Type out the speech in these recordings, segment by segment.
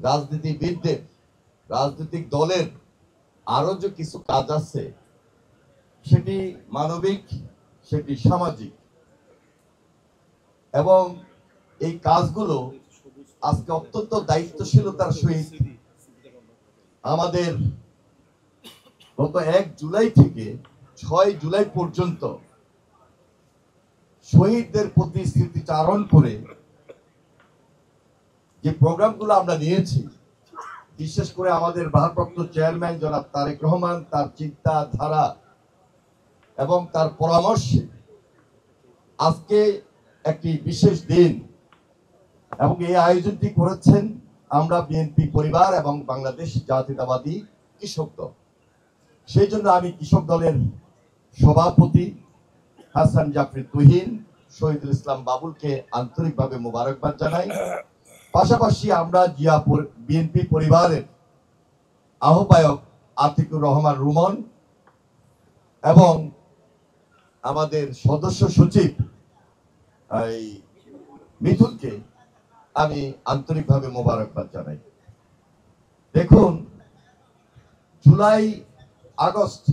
রাজনীতিবিদদের, রাজনৈতিক দলের আরো যে কিছু কাজ আছে, সেটি মানবিক, সেটি সামাজিক, এবং এই কাজগুলো আজকে অত্যন্ত দায়িত্বশীলতার সহিত আমাদের গত 1 জুলাই থেকে 6 জুলাই পর্যন্ত শহীদদের প্রতি স্মৃতিচারণ করে যে প্রোগ্রামগুলো আমরা নিয়েছি, বিশেষ করে আমাদের ভারপ্রাপ্ত চেয়ারম্যান জনাব তারেক রহমান তার চিন্তাধারা এবং তার পরামর্শে আজকে একটি বিশেষ দিন, এবং এই আয়োজনটি করেছেন আমরা বিএনপি পরিবার এবং বাংলাদেশ জাতীয়তাবাদী কৃষক দল। সেই জন্য আমি কৃষক দলের সভাপতি হাসান জাফরি তুহিন, শহীদুল ইসলাম বাবুলকে আন্তরিকভাবে মোবারকবাদ জানাই। পাশাপাশি আমরা জিয়াপুর বিএনপি পরিবারের আহ্বায়ক আতিকুর রহমান রুমন এবং আমাদের সদস্য সচিব মিথুনকে আমি আন্তরিকভাবে মোবারকবাদ জানাই। দেখুন, জুলাই আগস্ট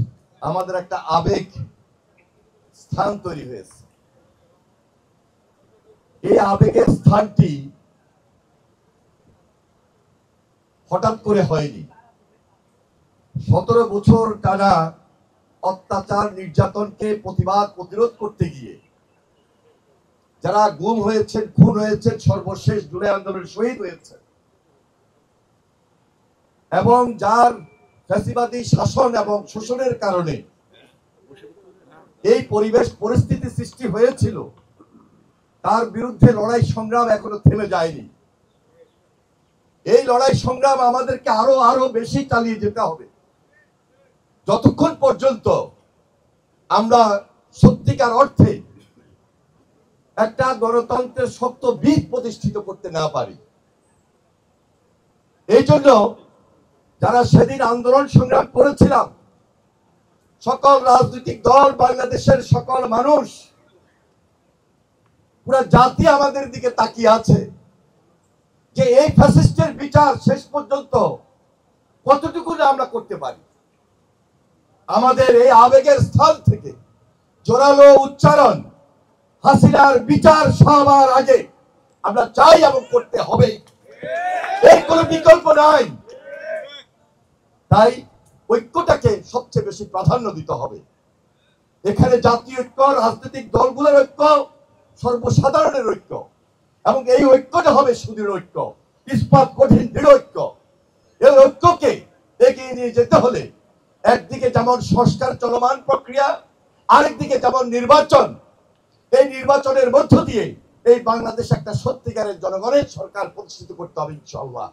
আমাদের একটা আবেগ স্থান তৈরি হয়েছে। এই আবেগের স্থানটি হঠাৎ করে হয়নি। 17 বছর টানা অত্যাচার নির্যাতনকে প্রতিরোধ করতে গিয়ে যারা গুম হয়েছেন, খুন হয়েছেন, সর্বশেষ জুলাই আন্দোলনের শহীদ হয়েছে, এবং যার ফ্যাসিবাদী শাসন এবং শোষণের কারণে এই পরিস্থিতি সৃষ্টি হয়েছিল, তার বিরুদ্ধে লড়াই সংগ্রাম এখনো থেমে যায়নি। এই লড়াই সংগ্রাম আমাদেরকে আরো বেশি চালিয়ে যেতে হবে, যতক্ষণ পর্যন্ত আমরা সত্যিকার অর্থে একটা গণতন্ত্রের শক্ত ভিত প্রতিষ্ঠিত করতে না পারি। এই জন্য যারা সেদিন আন্দোলন সংগ্রাম করেছিলাম, সকল রাজনৈতিক দল, বাংলাদেশের সকল মানুষ, পুরো জাতি আমাদের দিকে তাকিয়ে আছে যে এই ফ্যাসিস্টের বিচার শেষ পর্যন্ত কতটুকু আমরা করতে পারি। আমাদের এই আবেগের স্থান থেকে জোরালো উচ্চারণ, হাসিনার বিচার সবার আগে আমরা চাই এবং করতে হবে, এর কোনো বিকল্প নাই। তাই ঐক্যটাকে সবচেয়ে বেশি প্রাধান্য দিতে হবে। এখানে জাতীয় ঐক্য, রাজনৈতিক দলগুলোর ঐক্য, সর্বসাধারণের ঐক্য, এবং এই ঐক্যটা হবে সুদৃঢ় ঐক্য, ইস্পাত কঠিন দৃঢ় ঐক্য। এই ঐক্যকে এগিয়ে নিয়ে যেতে হলে একদিকে যেমন সংস্কার চলমান প্রক্রিয়া, আরেকদিকে যেমন নির্বাচন, এই নির্বাচনের মধ্য দিয়ে এই বাংলাদেশ একটা সত্যিকারের জনগণের সরকার প্রতিষ্ঠিত করতে হবে ইনশাআল্লাহ।